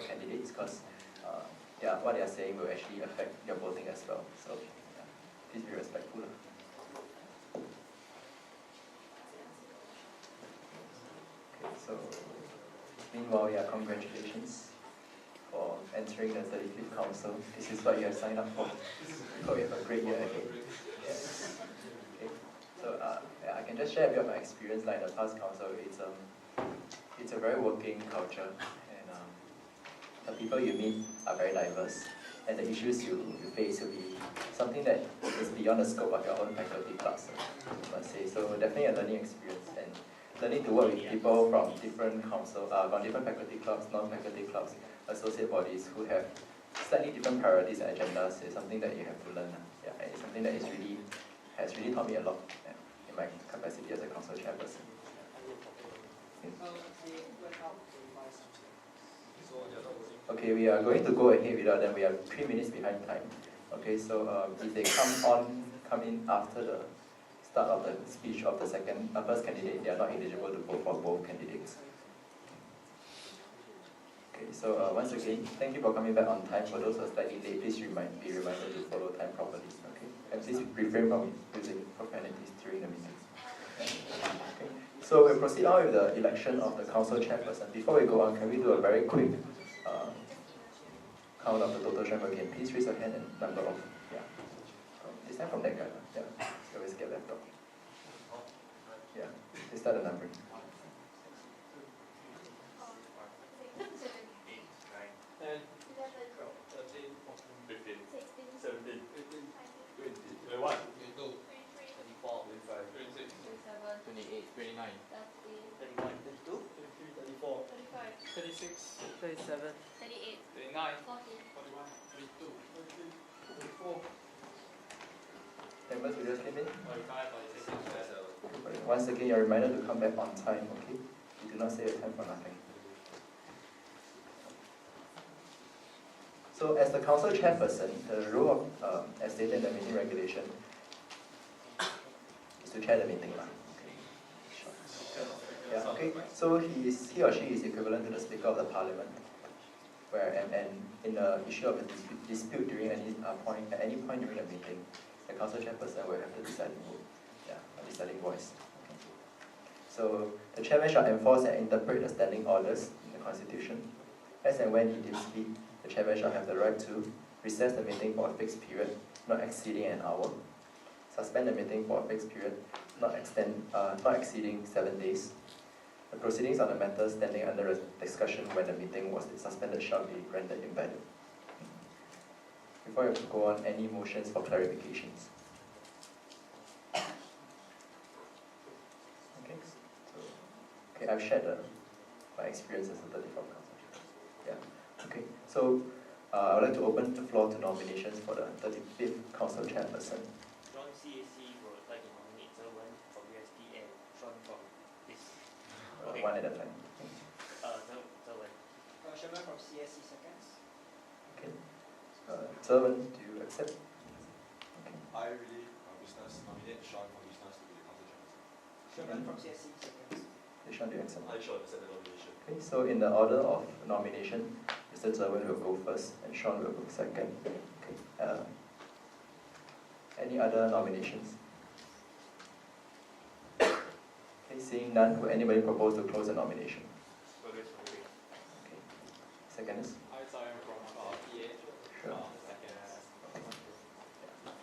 candidates, because what they are saying will actually affect your voting as well. So please be respectful. Okay, so meanwhile, congratulations for entering the 35th Council. This is what you have signed up for. Hope you have a great year ahead. Yes. Okay. So I can just share a bit of my experience. Like the past council, it's a very working culture, and the people you meet are very diverse, and the issues you face will be something that is beyond the scope of your own faculty clubs, I must say. So definitely a learning experience, and learning to work with people from different from different faculty clubs, non-faculty clubs, associate bodies who have slightly different priorities and agendas is something that you have to learn. And it's something that has really taught me a lot in my capacity as a council chairperson. Okay, we are going to go ahead without them. We are 3 minutes behind time. Okay, so if they come in after the start of the speech of the first candidate, they are not eligible to vote for both candidates. Okay, so once again, thank you for coming back on time. For those who are slightly late, please be reminded to follow time properly. Okay, and please refrain from using profanities during the meeting. Okay. So we'll proceed on with the election of the council chairperson. Before we go on, can we do a very quick count of the total strength again? Please raise your hand and number of. This time from that guy. You always get left out. Please start the numbering. 10, 13, 15, 17, 18, 20, 21, 22, 24, 25, 26, 27, 28, 29, 31, 32, 33, 34, 35, 36, 37, 38, 39, 40, 41, 42, 43, 44. Members, will you just came in? 45, 46, 47. Once again, you're reminded to come back on time, okay? You do not say your time for nothing. So as the council chairperson, the role of, as stated in the meeting regulation, is to chair the meeting. Okay. So he or she is equivalent to the Speaker of the Parliament, where and in the issue of a dispute during at any point during the meeting, the council chairperson will have the deciding vote, a deciding voice. Okay. So the chairman shall enforce and interpret the standing orders in the Constitution. As and when he deems fit, the chairman shall have the right to recess the meeting for a fixed period, not exceeding an hour, suspend the meeting for a fixed period, not exceeding 7 days. The proceedings on the matter standing under discussion when the meeting was suspended shall be rendered invalid. Before I go on, any motions for clarifications? Okay, I've shared my experience as a 34 council. Okay, so I would like to open the floor to nominations for the 35th Council Chairperson. From CAC would like to nominate Zhe Wen from USD and Sean from this. Okay. One at a time. Zhe Wen. Sherman from CSC seconds. Okay. Zhe Wen, do you accept? Okay. I really nominate Sean from business to be the council chairperson. Sherman from CSC seconds. Sean, do you accept? I shall accept the nomination. Okay, so in the order of nomination, Mr. Zhe Wen will go first and Sean will go second. Okay. Any other nominations? Okay, seeing none, will anybody propose to close the nomination? Okay. Second is? I saw him from PA. Sure.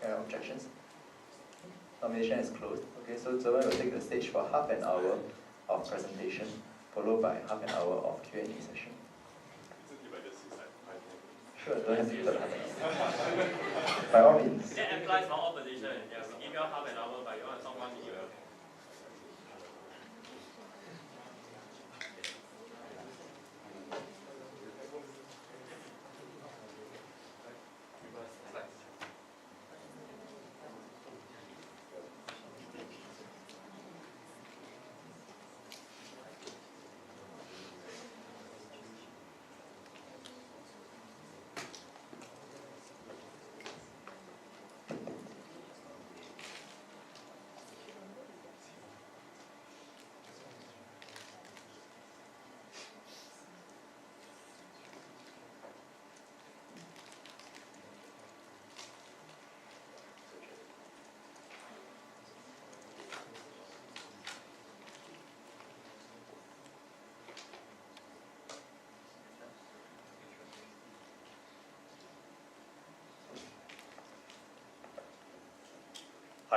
Second. Objections? Nomination is closed. Okay, so Zhe Wen will take the stage for half an hour of presentation, followed by half an hour of Q&A session. Sure, don't have to do that. By all means. That applies for all positions. We give you half an hour, but you want someone to do it.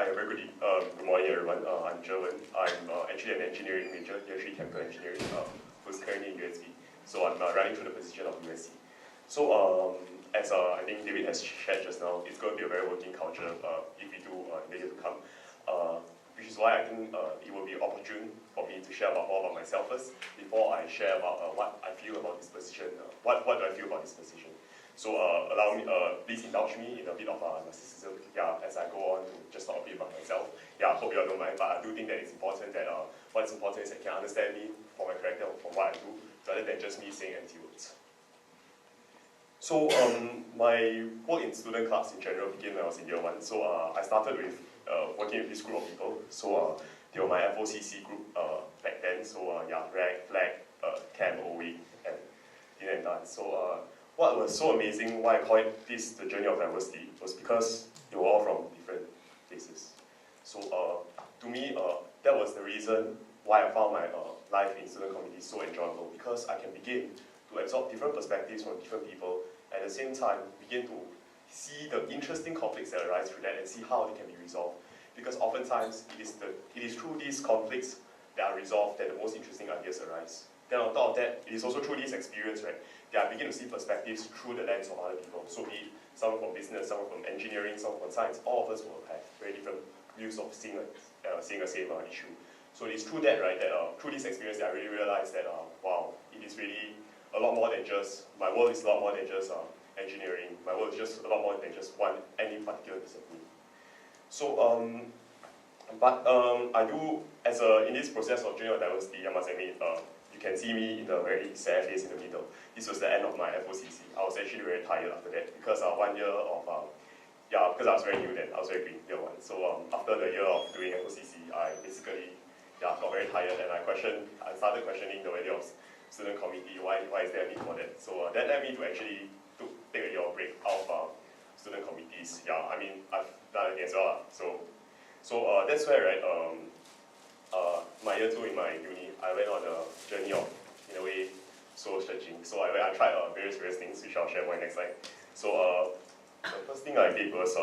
Hi, very good morning everyone. I'm Zhe Wen. I'm actually an engineering major, actually chemical engineering, who's currently in USC. So I'm running through the position of USC. So as I think David has shared just now, it's going to be a very working culture if we do in the year to come. Which is why I think it will be opportune for me to share more about myself first before I share about what I feel about this position. What do I feel about this position? So allow me, please indulge me in a bit of narcissism, as I go on to just talk a bit about myself. I hope you all don't mind, but I do think that it's important that what's important is that you can understand me for my character, for what I do, rather than just me saying empty words. So my work in student clubs in general began when I was in year 1. So I started with working with this group of people. So they were my FOCC group back then. So rag, flag, camp, OE, and dinner and dance. So what was so amazing, why I call it this the journey of diversity, was because they were all from different places. So to me, that was the reason why I found my life in student community so enjoyable, because I can begin to absorb different perspectives from different people, and at the same time begin to see the interesting conflicts that arise through that and see how they can be resolved. Because oftentimes it is through these conflicts that are resolved that the most interesting ideas arise. Then on top of that, it is also through this experience, right, that I begin to see perspectives through the lens of other people. So be it someone from business, someone from engineering, someone from science, all of us will have very different views of seeing the same issue. So it is through that, right, that through this experience that I really realized that, wow, it is really a lot more than just, my world is a lot more than just engineering. My world is just a lot more than just any particular discipline. So, I do, in this process of journey of diversity, I must admit, you can see me in a very sad face in the middle. This was the end of my FOCC. I was actually very tired after that because 1 year of, because I was very new then, I was very green, year 1. So after the year of doing FOCC, I basically got very tired and I started questioning the value of student committee, why is there a need for that? So that led me to actually take a year of break out of student committees. I mean, I've done it as well. So that's where, right, my year 2 in my uni, I went on a journey of, in a way, soul searching. So I tried various things, which I'll share more next slide. So the first thing I did was,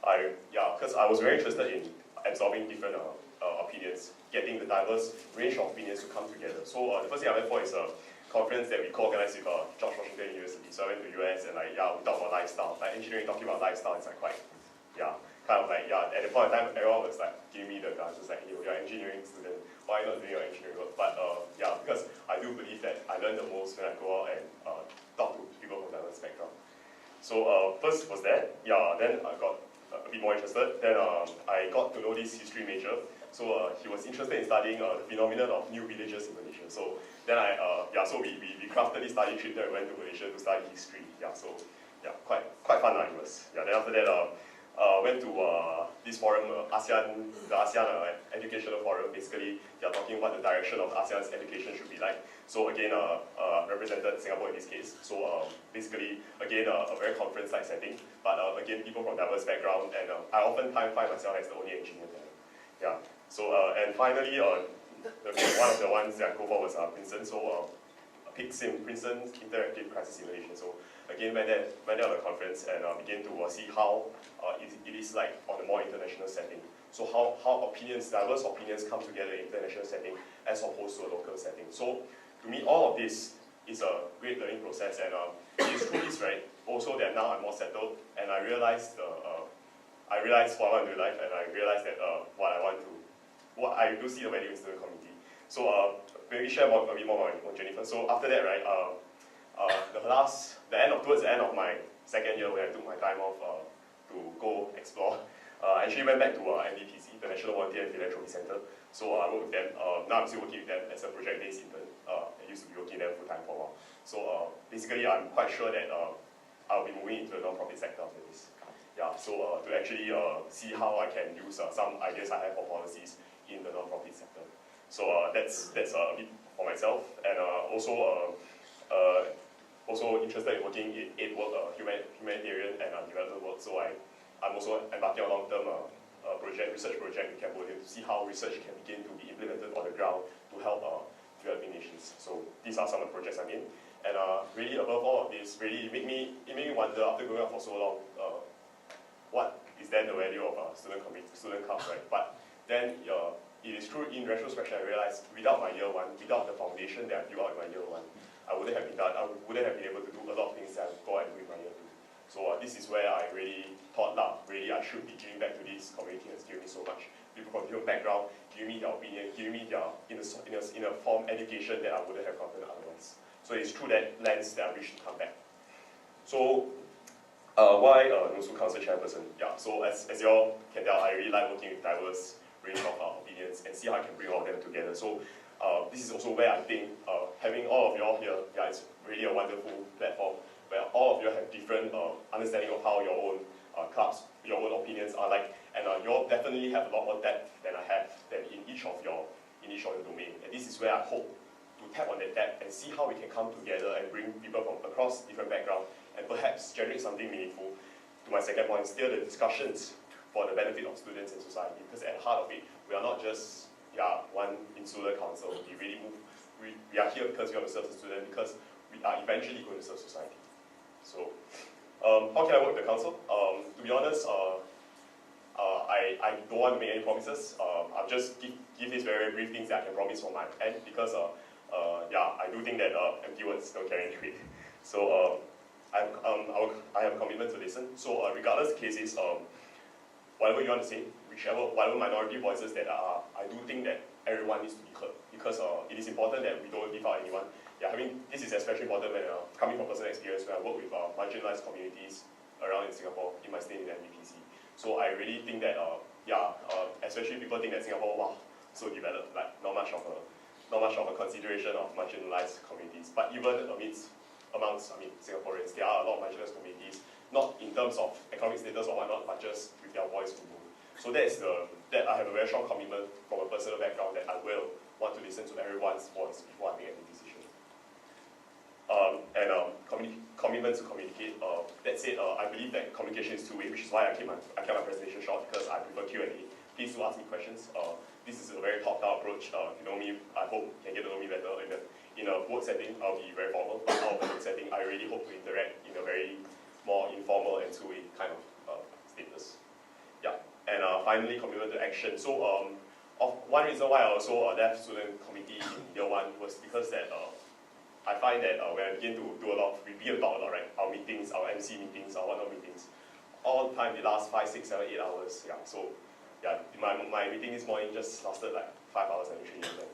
because I was very interested in absorbing different opinions, getting the diverse range of opinions to come together. So the first thing I went for is a conference that we co-organized with George Washington University. So I went to the US and we talked about lifestyle. Like engineering talking about lifestyle is like quite, at the point in time, everyone was like giving me the guns, just like, you're an engineering student, why not doing your engineering work? But because I do believe that I learn the most when I go out and talk to people from diverse background. So first was that, then I got a bit more interested. Then I got to know this history major. So he was interested in studying the phenomenon of new villages in Malaysia. So then so we crafted this study trip that we went to Malaysia to study history. Quite fun it was. Then after that, went to this forum, the ASEAN Educational Forum. Basically, they are talking about the direction of ASEAN's education should be like. So again, represented Singapore in this case. So basically, again, a very conference-like setting. But again, people from diverse background, and I oftentimes find myself as the only engineer there. So and finally, one of the ones that I go for was Princeton. So PICSIM, Princeton Interactive Crisis Simulation. So again, went there on the conference and began to see how it is like on a more international setting. So how diverse opinions come together in international setting as opposed to a local setting. So to me, all of this is a great learning process, and it is through this, right, also that now I'm more settled, and I realized what I want to do in life, and I realized that what I do see the value in student committee. So maybe share a bit more on Jennifer. So after that, right, towards the end of my second year, when I took my time off to go explore, I actually went back to NDTC, the National Volunteer and Philanthropy Center. So I worked with them. Now I'm still working with them as a project-based intern. I used to be working there full-time for a while. So basically, I'm quite sure that I'll be moving into the non-profit sector after this. So to actually see how I can use some ideas I have for policies in the non-profit sector. So that's a bit for myself, and also interested in working in aid work, humanitarian and development work. So I'm also embarking on a long-term research project in Cambodia to see how research can begin to be implemented on the ground to help developing nations. So these are some of the projects I'm in, and really above all of this, really it made me wonder, after growing up for so long, what is then the value of student clubs, right? But then it is true in retrospect I realized without my year one, without the foundation that I built out in my year one, I wouldn't have been able to do a lot of things that I go and do in my year two. So this is where I really thought really I should be giving back to this community that's given me so much. People from different background, giving me their opinion, giving me their in a form education that I wouldn't have gotten otherwise. So it's through that lens that I wish to come back. So why NUSSU Council Chairperson? Yeah, so as you all can tell, I really like working with diverse range of opinions and see how I can bring all of them together. So this is also where I think having all of you all here, yeah, it's really a wonderful platform where all of you have different understanding of how your own clubs, your own opinions are like, and you all definitely have a lot more depth than I have than in each of your domain. And this is where I hope to tap on that depth and see how we can come together and bring people from across different backgrounds and perhaps generate something meaningful. To my second point, steer the discussions for the benefit of students and society, because at the heart of it, we are not just one insular council. We are here because we want to serve the student, because we are eventually going to serve society. So, how can I work with the council? To be honest, I don't want to make any promises. I'll just give these very brief things that I can promise from my end, because I do think that empty words don't carry any weight. So I have a commitment to listen. So regardless of the cases, whatever you want to say, whatever minority voices that are, I do think that everyone needs to be heard, because it is important that we don't leave out anyone. Yeah, this is especially important when coming from personal experience, when I work with marginalized communities around in Singapore in my stay in the NUPC. So I really think that especially people think that Singapore, wow, so developed, like not much of a consideration of marginalized communities. But even amongst Singaporeans, there are a lot of marginalized communities, not in terms of economic status or whatnot, but just with their voice removed. So that I have a very strong commitment from a personal background that I will want to listen to everyone's voice before I make any decision. Commitment to communicate. That said, I believe that communication is two-way, which is why I kept my presentation short, because I prefer Q&A. Please do ask me questions. This is a very top-down approach. If you know me, I hope you can get to know me better. In a work setting, I'll be very formal, but out of the work setting, I really hope to interact in a very more informal and two-way kind of status. Yeah. And finally, commitment to action. So one reason why I also left student committee in year one was because that I find that when I begin to do we begin to talk a lot, right? Our meetings, our MC meetings, our whatnot meetings, all the time they last 5, 6, 7, 8 hours. Yeah. So yeah, my meeting this morning just lasted like 5 hours and 3 minutes.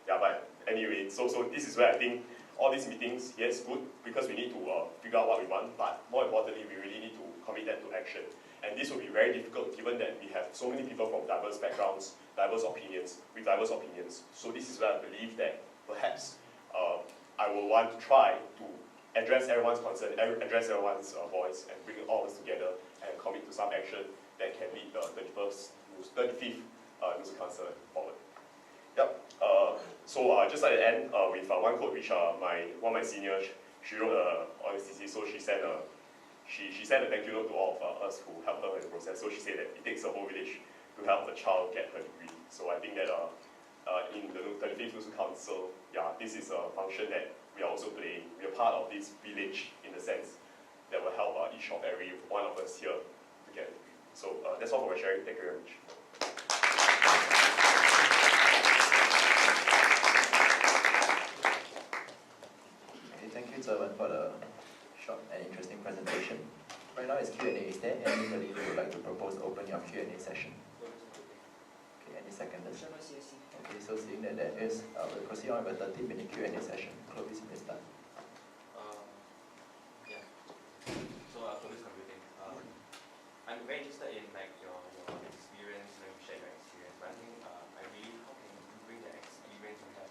Yeah, but anyway, so this is where I think all these meetings, yes, good, because we need to figure out what we want, but more importantly, we really need to commit that to action. And this will be very difficult given that we have so many people from diverse backgrounds, diverse opinions, with diverse opinions. So this is where I believe that perhaps I will want to try to address everyone's concern, address everyone's voice, and bring all of us together and commit to some action that can lead the 35th NUSSU Council forward. Yep. So just like to end with one quote which one of my seniors, she wrote on his thesis, so she sent a thank you note to all of us who helped her in the process. So she said that it takes a whole village to help a child get her degree. So I think that in the 35th NUSSU Council, yeah, this is a function that we are also playing. We are part of this village in the sense that will help each of every one of us here to get a degree. So that's all for my sharing. Thank you very much. Okay, thank you, Zhe Wen, for the short and interesting presentation. Right now it's Q&A. Is there anybody who would like to propose to open your Q&A session? Okay, any seconders? Okay, so seeing that there is, we'll proceed on with a 30-minute Q&A session. Chloe, you may start. Yeah. So Chloe's computing. I'm very interested in like your experience, when you share your experience. But I think how can you bring the experience you have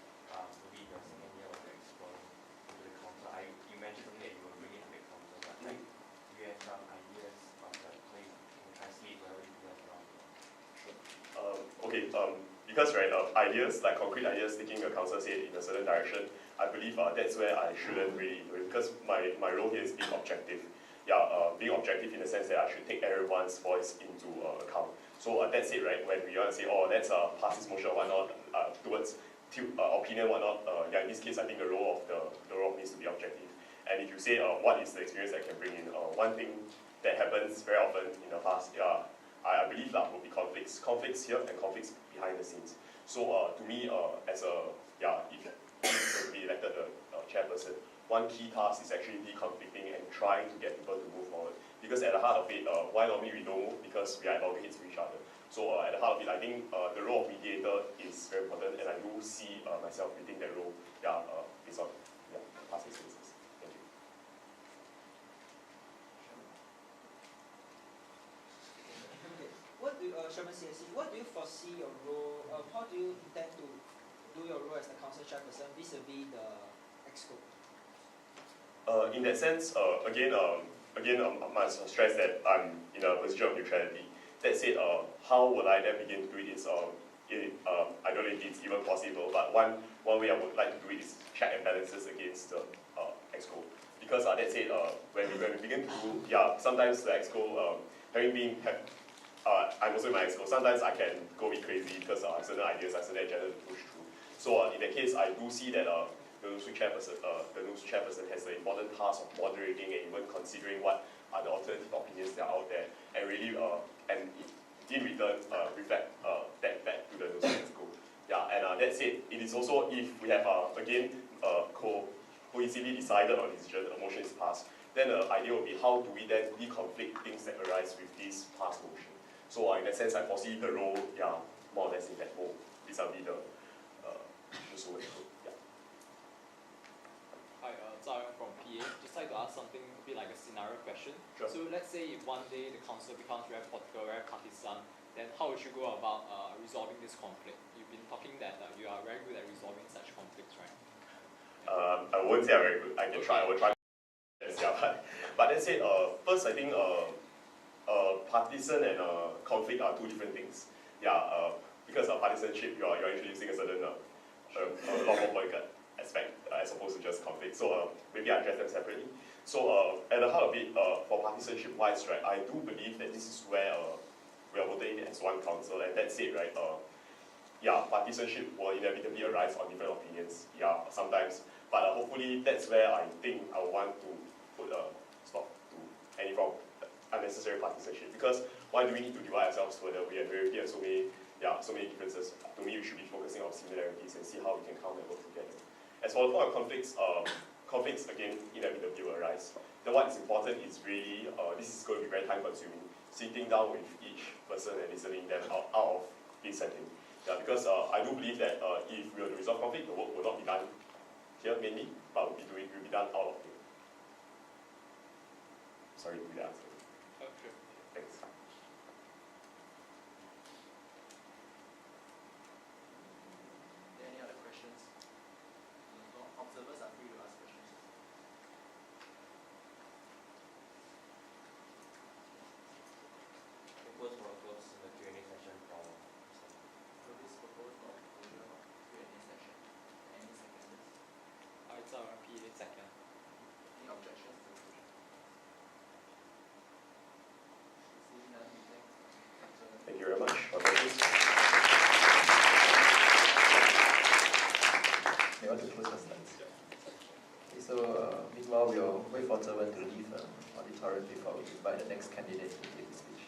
maybe your second year of your exploring into the council? You mentioned something that you will bring it to the council, but like do you have some ideas of like how you can translate whatever you have around? Sure. Okay. Because ideas, like concrete ideas, taking a council say in a certain direction, I believe that's where I shouldn't really do it, because my role here is being objective. Yeah, being objective in the sense that I should take everyone's voice into account. So that's it, right? When we want to say, oh, let's pass this motion or whatnot towards opinion whatnot. Yeah, in this case, I think the role of needs to be objective. And if you say what is the experience I can bring in, one thing that happens very often in the past, I believe that will be conflicts here and conflicts behind the scenes. So to me, as a if to be elected a chairperson, one key task is actually deconflicting and trying to get people to move forward. Because at the heart of it, why normally we don't move? Because we are at loggerheads with each other. So at the heart of it, I think the role of mediator is very important, and I do see myself within that role. Based on past experiences. Thank you. Okay. What do Sherman CSC? What do you foresee your role? How do you intend to do your role as the council chairperson vis-a-vis the exco? In that sense, again, I must stress that I'm in a position of neutrality. That said, how will I then begin to do it is, I don't know if it's even possible, but one way I would like to do it is check and balances against the exco. Because that said, when we begin to do, sometimes the exco, I'm also in my exco, sometimes I can go a bit crazy because I have certain ideas, I have certain agenda to push through. So in that case, I do see that the NUSSU chairperson has the important task of moderating and even considering what are the alternative opinions that are out there, and really, and in return, reflect that back to the NUSSU exco. And that said, it is also if we have again cohesively decided on decision, the motion is passed, then the idea will be how do we then deconflict things that arise with this passed motion. So in that sense, I foresee the role, more or less in that role, vis-a-vis the NUSSU exco. Hi, Zhe Wen from PA. Just like to ask something a bit like a scenario question. Sure. So let's say if one day the council becomes very political, very partisan, then how would you go about resolving this conflict? You've been talking that you are very good at resolving such conflicts, right? I won't say I'm very good. I can try. I will try. But let's say first, I think partisan and conflict are two different things. Because of partisanship, you're introducing a certain lot more political aspect as opposed to just conflict. So maybe I address them separately. So at the heart of it, for partisanship wise, right, I do believe that this is where we are voting as one council, and that's it, right? Partisanship will inevitably arise on different opinions, sometimes. But hopefully that's where I think I want to put a stop to any form of unnecessary partisanship. Because why do we need to divide ourselves further? We have so many differences. To me, we should be focusing on similarities and see how we can come and work together. As for the point of conflicts, conflicts again inevitably will arise. Then what is important is really, this is going to be very time consuming, sitting down with each person and listening them out of this setting. Because I do believe that if we were to resolve conflict, the work will not be done here mainly, but will be done out of here. Sorry to be the answer. Okay. Thanks. Any other questions? Observers are free to ask questions. Propose for a close the Q&A session for So this proposed for closure of Q&A session. Any seconders? Hi, Zhe Wen, PA second. Any objections to the motion? Seeing none, we thank Councillor. Thank you very much for questions. You want to close the slides? Okay, so meanwhile, we'll wait for Zhe Wen to leave auditorium before we invite the next candidate to give his speech.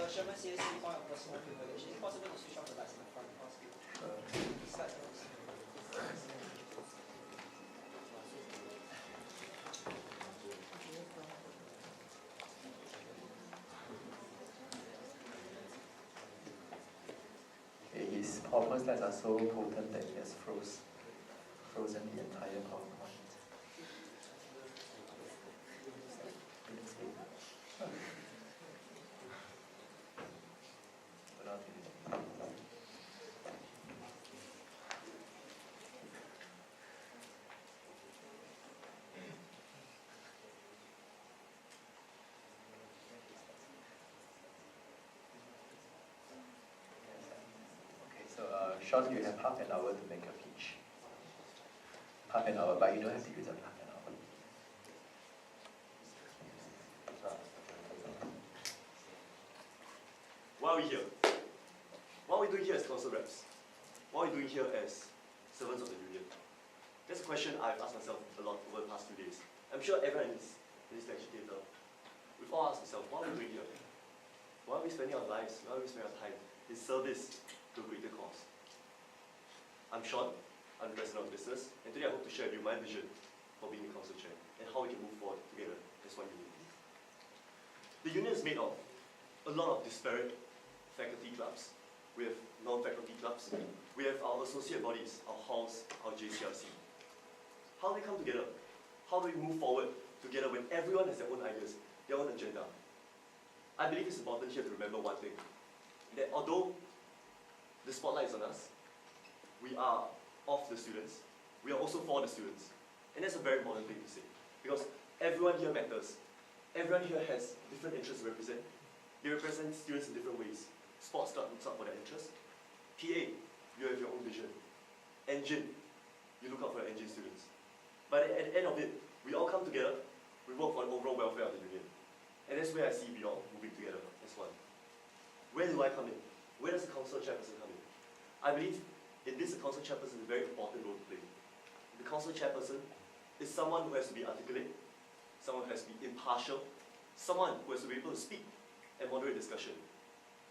Sherman CSC point of personal privilege. Is it possible to switch off the lights in the front? Slides. Okay, his PowerPoint slides are so potent that he has frozen the entire PowerPoint. Sean, you have half an hour to make a pitch. Half an hour, but you don't have to use up half an hour. Why are we here? What are we doing here as council reps? What are we doing here as servants of the union? That's a question I've asked myself a lot over the past few days. I'm sure everyone in this lecture theatre, we've all asked ourselves, what are we doing here? Why are we spending our lives, why are we spending our time in service to a greater cause? I'm Sean, I'm the president of business, and today I hope to share with you my vision for being the council chair and how we can move forward together as one union. The union is made of a lot of disparate faculty clubs. We have non-faculty clubs. We have our associate bodies, our halls, our JCRC. How do we come together? How do we move forward together when everyone has their own ideas, their own agenda? I believe it's important here to remember one thing, that although the spotlight is on us, we are of the students, we are also for the students. And that's a very important thing to say, because everyone here matters. Everyone here has different interests to represent. They represent students in different ways. Sports club looks out for their interests. PA, you have your own vision. Engine, you look out for the engine students. But at the end of it, we all come together, we work for the overall welfare of the union. And that's where I see we all moving together as one. Where do I come in? Where does the council chairperson come in? I believe in this, the council chairperson is a very important role to play. The council chairperson is someone who has to be articulate, someone who has to be impartial, someone who has to be able to speak and moderate discussion.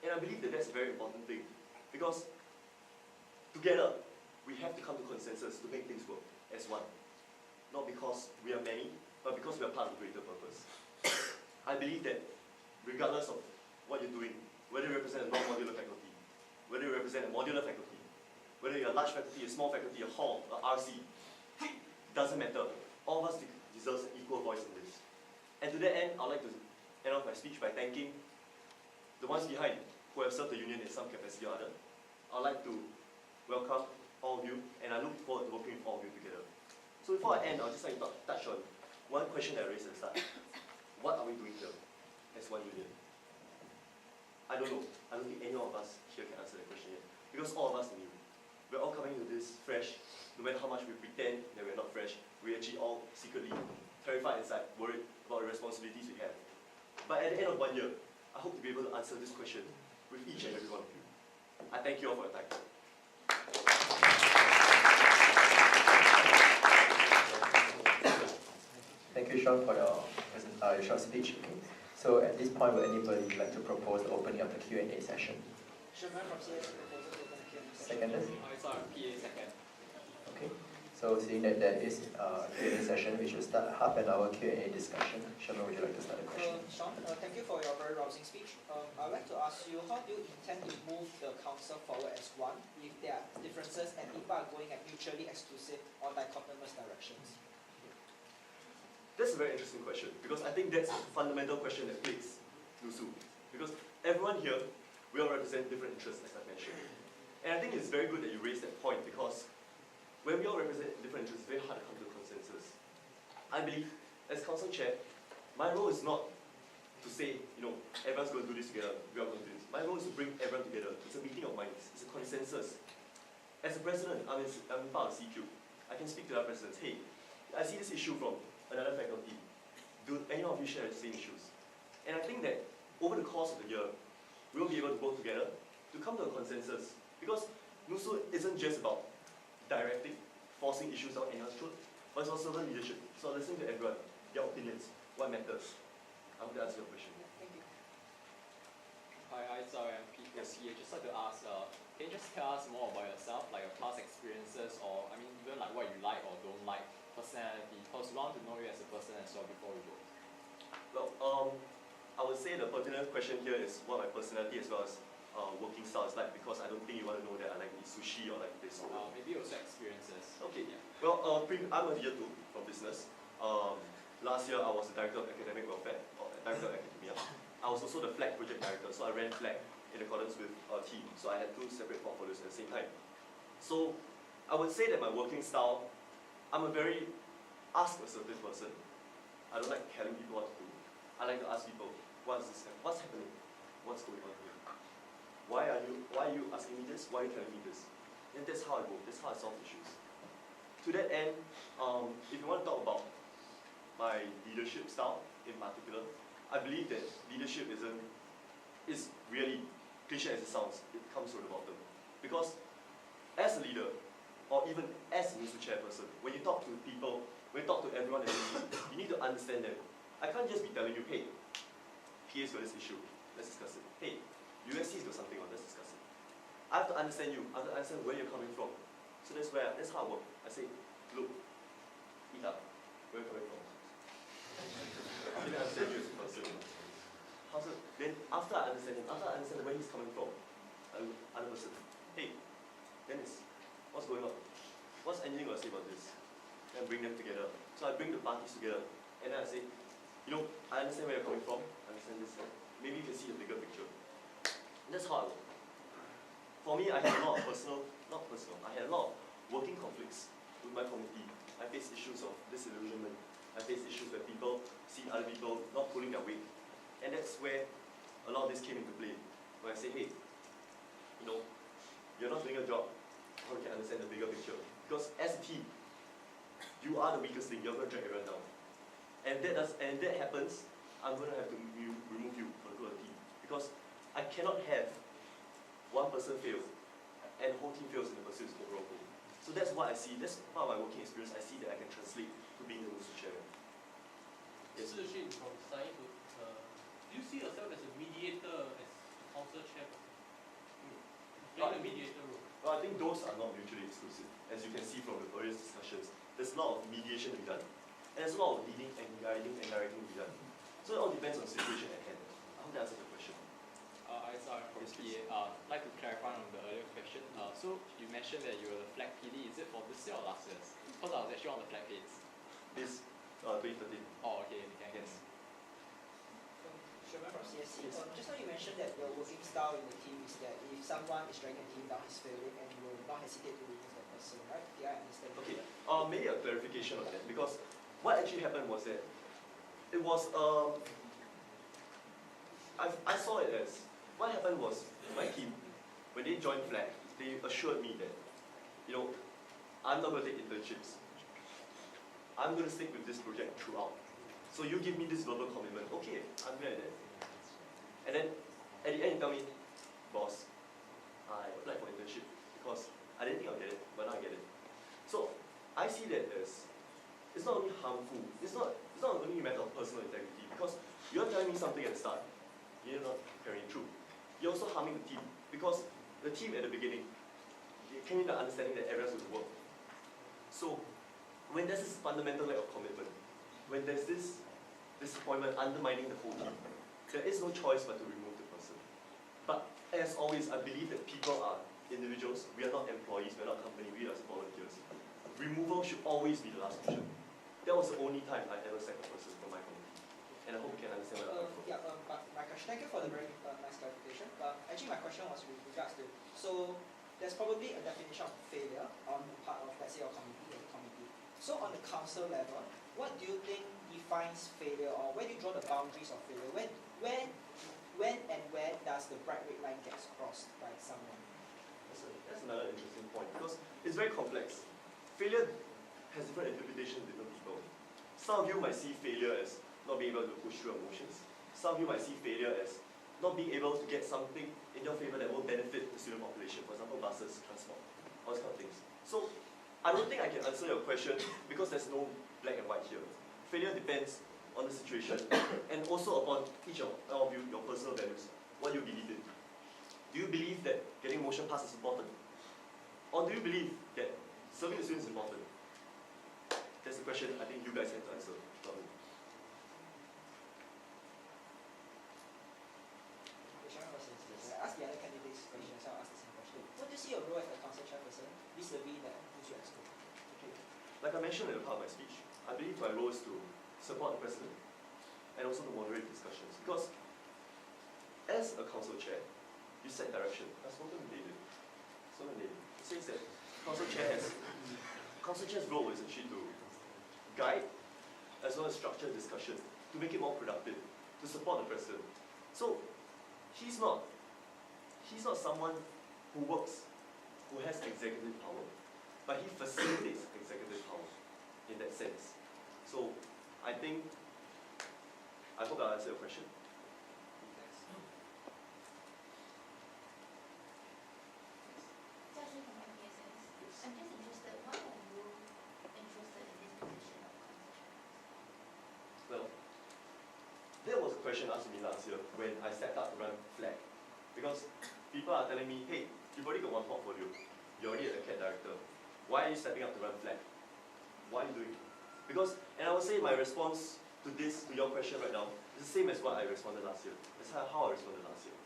And I believe that that's a very important thing, because together we have to come to consensus to make things work as one. Not because we are many, but because we are part of a greater purpose. I believe that regardless of what you're doing, whether you represent a non-modular faculty, whether you represent a modular faculty, whether you're a large faculty, a small faculty, a hall, a RC, doesn't matter. All of us deserve an equal voice in this. And to that end, I'd like to end off my speech by thanking the ones behind who have served the union in some capacity or other. I'd like to welcome all of you, and I look forward to working with all of you together. So before I end, I'll just like to touch on one question that I raised at the start. What are we doing here as one union? I don't know. I don't think any of us here can answer that question yet, because all of us are new. We're all coming into this fresh. No matter how much we pretend that we're not fresh, we're actually all secretly terrified inside, worried about the responsibilities we have. But at the end of 1 year, I hope to be able to answer this question with each and every one of you. I thank you all for your time. Thank you, Sean, for your short speech. Okay. So at this point, would anybody like to propose the opening of the Q&A session? Sherman from CSC proposes to open the Q&A session. Seconders? It's our PA second. Okay. So seeing that there is a Q&A session, we should start a half an hour Q&A discussion. Sherman, would you like to start the question? Sean, thank you for your very rousing speech. I'd like to ask you, how do you intend to move the council forward as one if there are differences and people are going at mutually exclusive or dichotomous directions? That's a very interesting question, because I think that's a fundamental question that plagues NUSSU. Because everyone here, we all represent different interests, as I mentioned. And I think it's very good that you raised that point, because when we all represent different interests, it's very hard to come to a consensus. I believe, as council chair, my role is not to say, everyone's going to do this together, we are going to do this. My role is to bring everyone together. It's a meeting of minds, it's a consensus. As a president, I'm part of CQ. I can speak to our presidents, hey, I see this issue from another faculty. Do any of you share the same issues? And I think that over the course of the year, we'll be able to work together to come to a consensus. Because NUSSU isn't just about directing, forcing issues out anyone's throat, but it's about servant leadership. So listening to everyone, their opinions, what matters. I hope that answers your question. Thank you. Hi, sorry, I'm Pete from CA. Just like to ask, can you just tell us more about yourself, like your past experiences, or even like what you like or don't like, personality, because we want to know you as a person as well before we go. Well, I would say the pertinent question here is what my personality as well as working style is like, because I don't think you want to know that I like to eat sushi or like this. Maybe also experiences. Okay. Yeah. Well, I'm a year 2 from business. Last year I was the director of academic welfare, or director of academia. I was also the flag project director, so I ran flag in accordance with our team. So I had 2 separate portfolios at the same time. So I would say that my working style, I'm a very ask-assertive person. I don't like telling people what to do. I like to ask people, what's happening? What's going on here? Why are you asking me this? Why are you telling me this? And that's how I go, that's how I solve issues. To that end, if you want to talk about my leadership style in particular, I believe that leadership is really, cliche as it sounds, it comes from the bottom. Because as a leader, or even as a NUSSU chairperson, when you talk to people, when you talk to everyone in the room, you need to understand them. I can't just be telling you, hey, PA's got this issue, let's discuss it. Hey, USC's got something on, let's discuss it. I have to understand you, I have to understand where you're coming from. So that's how I work. I say, look, Ita, where are you coming from? I didn't understand you as a person. Then after I understand him, after I understand where he's coming from, other person, hey, Dennis, what's going on? What's anything you want to say about this? And bring them together. So I bring the parties together, and then I say, you know, I understand where you're coming from, I understand this, maybe you can see the bigger picture. And that's how I work. For me, I had a lot of I had a lot of working conflicts with my community. I faced issues of disillusionment. I faced issues where people see other people not pulling their weight. And that's where a lot of this came into play. Where I say, hey, you know, you're not doing your job. How you can understand the bigger picture? Because as a team, you are the weakest link. You're going to drag everyone down. And that happens, I'm going to have to remove you from the team. Because I cannot have one person fail and the whole team fails in the pursuit of overall goal. So that's what I see. That's part of my working experience. I see that I can translate to being the NUSSU chair. Yes. Zhe Wen from Science, do you see yourself as a mediator, as council chairperson? Playing a mediator role? Well, I think those are not mutually exclusive. As you can see from the earlier discussions, there's a lot of mediation to be done. And there's a lot of leading and guiding and directing to be done. So it all depends on the situation at hand. I hope that answers the question. Sorry, from PA. I'd like to clarify on the earlier question. So you mentioned that you were the flag PD. Is it for this year or last year? Because I was actually on the flag dates. This 2013. Oh, okay. You can guess. Zhe Wen from CSC. Just now you mentioned that your working style in the team is that if someone is dragging the team down, he's failing, and you will not hesitate to remove that person, right? Did I understand? Okay. Maybe a clarification on that, because what actually happened was that it was I saw it as what happened was my team, when they joined FLAG, they assured me that, you know, I'm not going to take internships. I'm going to stick with this project throughout. So you give me this verbal commitment. Okay, I'm glad that. And then at the end you tell me, boss, I applied for internship because I didn't think I'll get it, but now I get it. So I see that as, it's not only harmful, it's not only a matter of personal integrity, because you're telling me something at the start, you're not carrying through. You're also harming the team, because the team at the beginning came in the understanding that everyone's going to work. So when there's this fundamental lack of commitment, when there's this disappointment undermining the whole team, there is no choice but to remove the person. But as always, I believe that people are individuals. We are not employees, we are not company, we are volunteers. Removal should always be the last option. That was the only time I ever sacked a person from my community. And I hope you can understand where I'm from. Yeah, but my question, thank you for the very nice clarification. Actually, my question was with regards to, so there's probably a definition of failure on the part of, let's say, your committee or the committee. So on the council level, what do you think defines failure, or where do you draw the boundaries of failure? When and where does the bright red line get crossed by someone? That's another interesting point, because it's very complex. Failure has different interpretations in different people. Some of you might see failure as not being able to push through emotions. Some of you might see failure as not being able to get something in your favor that will benefit the student population, for example, buses, transport, all those kind of things. So I don't think I can answer your question because there's no black and white here. Failure depends on the situation and also upon each of you, your personal values, what you believe in. Do you believe that getting motion pass is important? Or do you believe that serving the students is important? That's the question I think you guys have to answer, not me. I asked the other candidates questions, so I'll ask the same question. What do you see your role as the council chairperson vis-a-vis the NUSSU Exco? Okay. Like I mentioned in the part of my speech, I believe my role is to support the president and also to moderate discussions. Because as a council chair, you set direction. I've spoken to David. It says that council chair's role is actually to guide as well as structure discussions to make it more productive, to support the president. So he's not someone who works who has executive power, but he facilitates executive power in that sense. So I hope I answered your question. I'm just interested, why are you interested in this position of council chairperson? Well, that was a question asked me last year when I set up to run flag. Because people are telling me, hey, you've already got one portfolio. You're already a CAT director. Why are you stepping up to run flag? Why are you doing it? Because, and I would say my response to your question right now, is the same as what I responded last year. That's how I responded last year.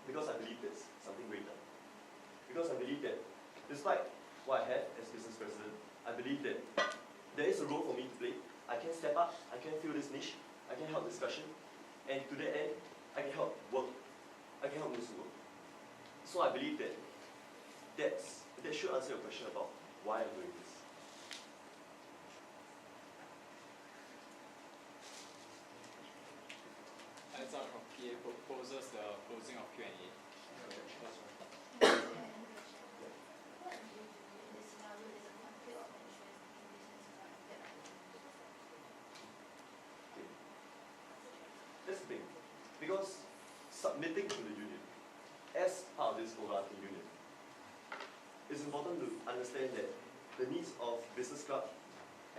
Because I believe there's something greater. Because I believe that despite what I have as business president, I believe that there is a role for me to play. I can step up, I can fill this niche, I can help discussion, and to that end, I can help work. I can help NUSSU work. So I believe that that should answer your question about why I'm doing this. As our PA proposes the closing of Q&A. What do you do in this scenario? There's a conflict of interest in business club that I don't Okay. That's the thing. Because submitting to the union, as part of this overarching union, it's important to understand that the needs of business club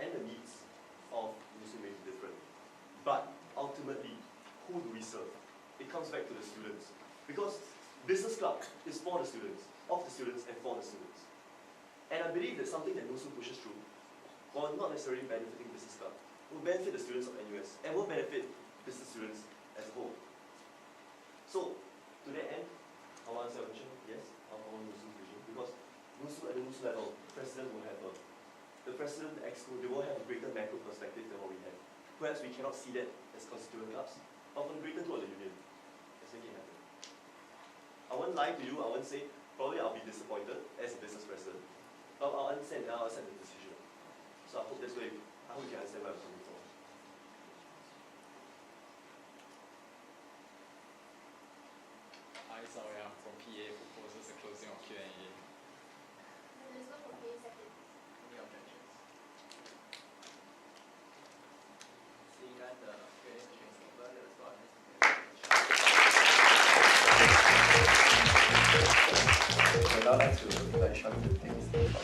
and the needs of NUSSU may be different. But ultimately, who do we serve? It comes back to the students. Because business club is for the students, of the students and for the students. And I believe that something that NUSSU pushes through, while not necessarily benefiting business club, will benefit the students of NUS and will benefit business students as a whole. So, to that end, I will answer your question, yes, I want NUSSU's vision. Because NUSSU at the NUSSU level, president will have the president, the exco, they will have a greater macro perspective than what we have. Perhaps we cannot see that as constituent clubs, but for the greater good of the union, let's make it happen. I won't lie to you, I won't say, probably I'll be disappointed as a business president, but I'll understand and I'll accept the decision. So I hope that's where, I hope you can understand where I'm coming from. Hi, sorry, I'm from PA proposes the closing of Q&A. Let's go for PA second. Any objections? Seeing that the Q&A session is over, let us go on next. We'd now like to invite Sean to take his leave.